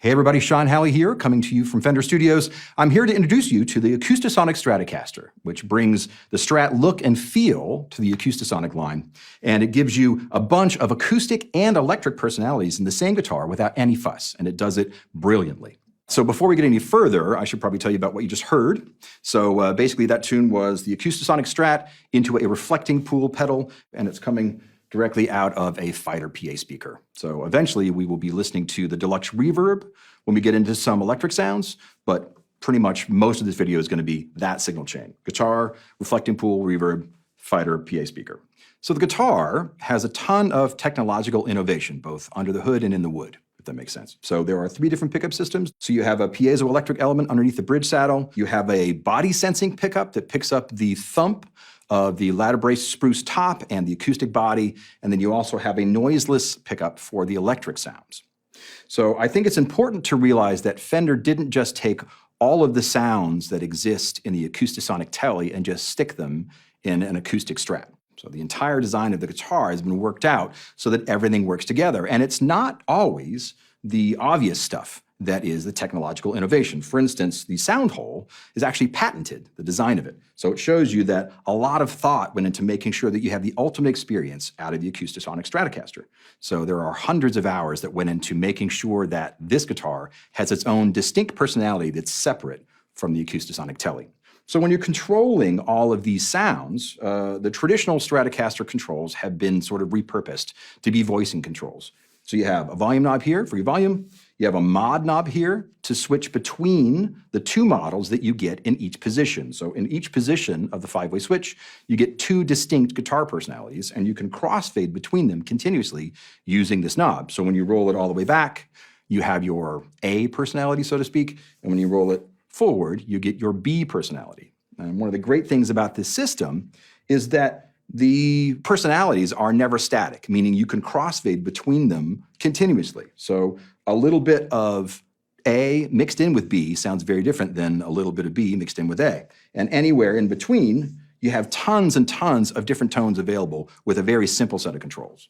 Hey everybody, Sean Halley here, coming to you from Fender Studios. I'm here to introduce you to the Acoustasonic Stratocaster, which brings the Strat look and feel to the Acoustasonic line. And it gives you a bunch of acoustic and electric personalities in the same guitar without any fuss, and it does it brilliantly. So before we get any further, I should probably tell you about what you just heard. So basically that tune was the Acoustasonic Strat into a reflecting pool pedal, and it's coming directly out of a Fighter PA speaker. So eventually we will be listening to the deluxe reverb when we get into some electric sounds, but pretty much most of this video is going to be that signal chain. Guitar, reflecting pool, reverb, Fighter PA speaker. So the guitar has a ton of technological innovation, both under the hood and in the wood, if that makes sense. So there are 3 different pickup systems. So you have a piezoelectric element underneath the bridge saddle. You have a body sensing pickup that picks up the thump of the ladder brace spruce top and the acoustic body, and then you also have a noiseless pickup for the electric sounds. So I think it's important to realize that Fender didn't just take all of the sounds that exist in the Acoustasonic Telly and just stick them in an acoustic Strat. So the entire design of the guitar has been worked out so that everything works together, and it's not always the obvious stuff that is the technological innovation. For instance, the sound hole is actually patented, the design of it. So it shows you that a lot of thought went into making sure that you have the ultimate experience out of the Acoustasonic Stratocaster. So there are hundreds of hours that went into making sure that this guitar has its own distinct personality that's separate from the Acoustasonic Telly. So when you're controlling all of these sounds, the traditional Stratocaster controls have been sort of repurposed to be voicing controls. So you have a volume knob here for your volume. You have a mod knob here to switch between the 2 models that you get in each position. So in each position of the 5-way switch, you get 2 distinct guitar personalities, and you can crossfade between them continuously using this knob. So when you roll it all the way back, you have your A personality, so to speak, and when you roll it forward, you get your B personality. And one of the great things about this system is that the personalities are never static, meaning you can crossfade between them continuously. So a little bit of A mixed in with B sounds very different than a little bit of B mixed in with A. And anywhere in between, you have tons and tons of different tones available with a very simple set of controls.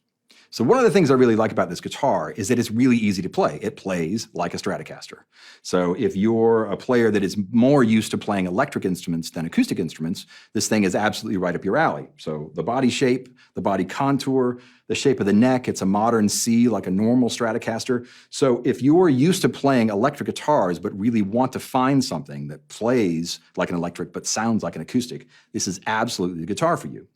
So one of the things I really like about this guitar is that it's really easy to play. It plays like a Stratocaster. So if you're a player that is more used to playing electric instruments than acoustic instruments, this thing is absolutely right up your alley. So the body shape, the body contour, the shape of the neck, it's a modern C like a normal Stratocaster. So if you're used to playing electric guitars but really want to find something that plays like an electric but sounds like an acoustic, this is absolutely the guitar for you.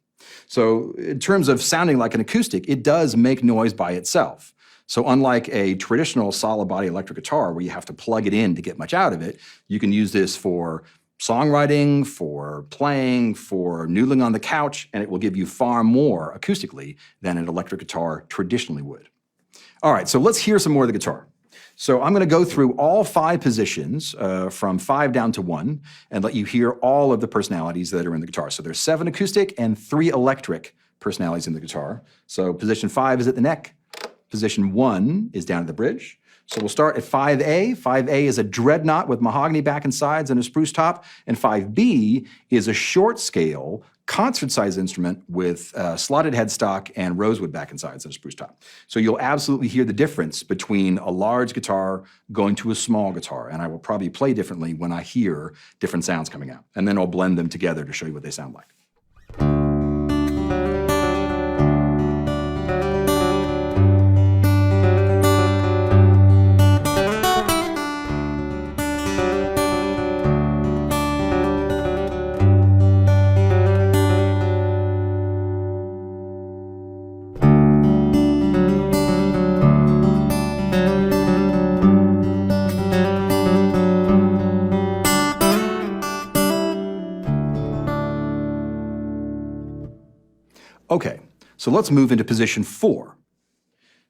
So in terms of sounding like an acoustic, it does make noise by itself. So unlike a traditional solid body electric guitar where you have to plug it in to get much out of it, you can use this for songwriting, for playing, for noodling on the couch, and it will give you far more acoustically than an electric guitar traditionally would. All right, so let's hear some more of the guitar. So I'm going to go through all 5 positions from 5 down to 1 and let you hear all of the personalities that are in the guitar. So there's 7 acoustic and 3 electric personalities in the guitar. So position 5 is at the neck. Position 1 is down at the bridge. So we'll start at 5A. 5A is a dreadnought with mahogany back and sides and a spruce top. And 5B is a short scale concert-sized instrument with slotted headstock and rosewood back and sides and a spruce top. So you'll absolutely hear the difference between a large guitar going to a small guitar, and I will probably play differently when I hear different sounds coming out. And then I'll blend them together to show you what they sound like. Okay, so let's move into position 4.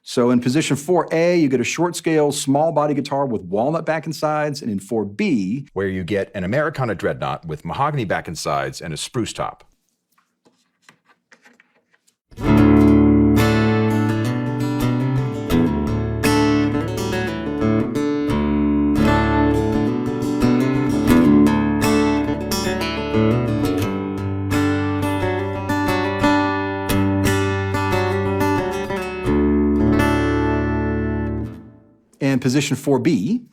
So in position 4A, you get a short scale, small body guitar with walnut back and sides, and in 4B, where you get an Americana dreadnought with mahogany back and sides and a spruce top. position 4B.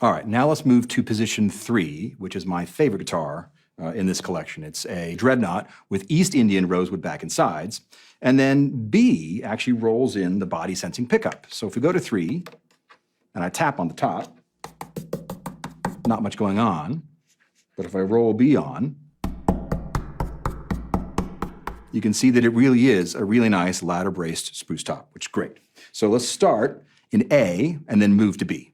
All right, now let's move to position 3, which is my favorite guitar in this collection. It's a dreadnought with East Indian rosewood back and sides. And then B actually rolls in the body sensing pickup. So if we go to 3 and I tap on the top, not much going on. But if I roll B on, you can see that it really is a really nice ladder braced spruce top, which is great. So let's start in A and then move to B.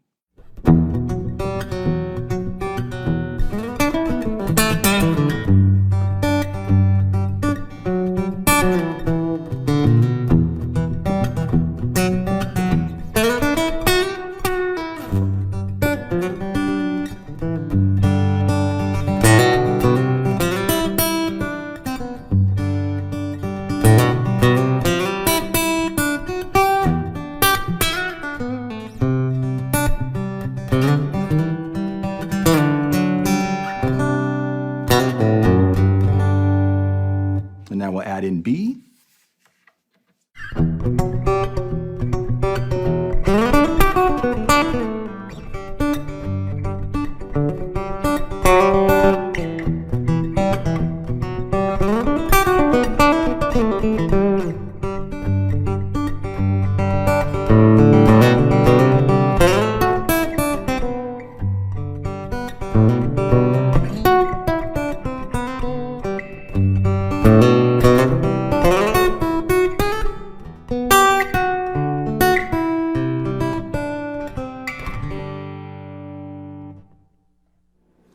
And now we'll add in B.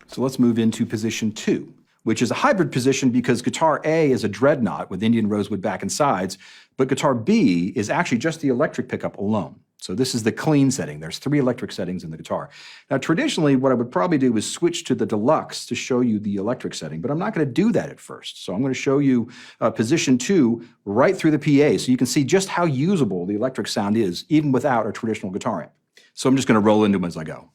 So let's move into position 2, which is a hybrid position because guitar A is a dreadnought with Indian rosewood back and sides, but guitar B is actually just the electric pickup alone. So this is the clean setting. There's 3 electric settings in the guitar. Now, traditionally, what I would probably do is switch to the deluxe to show you the electric setting, but I'm not going to do that at first. So I'm going to show you position 2 right through the PA so you can see just how usable the electric sound is, even without a traditional guitar amp. So I'm just going to roll into them as I go.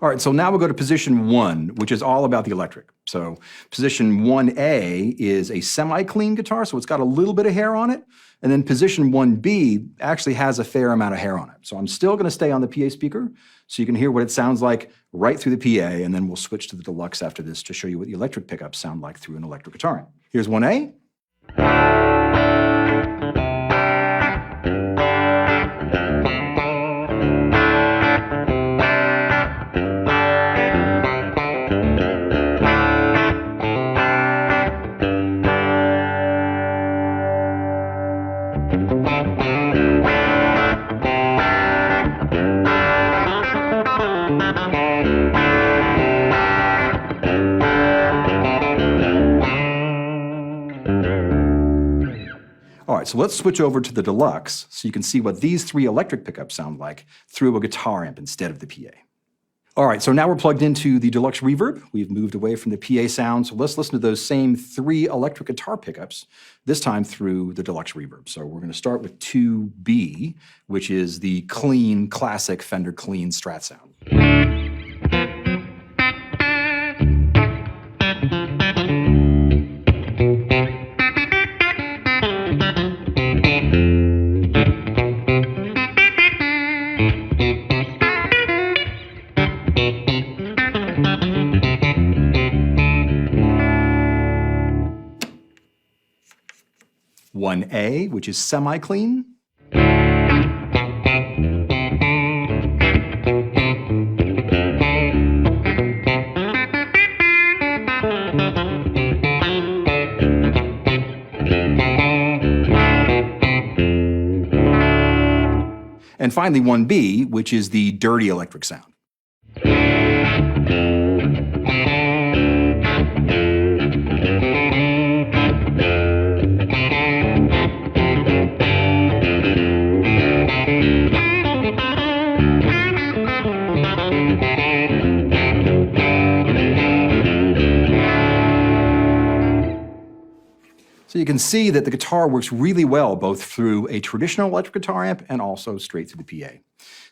All right, so now we'll go to position 1, which is all about the electric. So position 1A is a semi-clean guitar, so it's got a little bit of hair on it. And then position 1B actually has a fair amount of hair on it. So I'm still going to stay on the PA speaker so you can hear what it sounds like right through the PA, and then we'll switch to the deluxe after this to show you what the electric pickups sound like through an electric guitar amp. Here's 1A. 'All right, so let's switch over to the deluxe so you can see what these 3 electric pickups sound like through a guitar amp instead of the PA. All right, so now we're plugged into the deluxe reverb. We've moved away from the PA sound, so let's listen to those same 3 electric guitar pickups, this time through the deluxe reverb. So we're going to start with 2B, which is the clean, classic Fender clean Strat sound. One A, which is semi-clean. finally 1B, which is the dirty electric sound. So you can see that the guitar works really well both through a traditional electric guitar amp and also straight through the PA.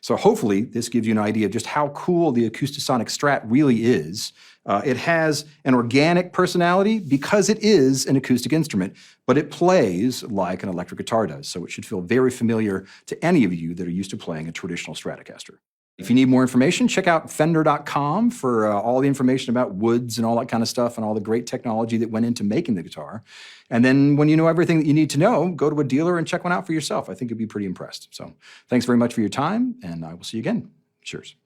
So hopefully this gives you an idea of just how cool the Acoustasonic Strat really is. It has an organic personality because it is an acoustic instrument, but it plays like an electric guitar does, so it should feel very familiar to any of you that are used to playing a traditional Stratocaster. If you need more information, check out Fender.com for all the information about woods and all that kind of stuff and all the great technology that went into making the guitar. And then when you know everything that you need to know, go to a dealer and check one out for yourself. I think you'll be pretty impressed. So thanks very much for your time, and I will see you again. Cheers.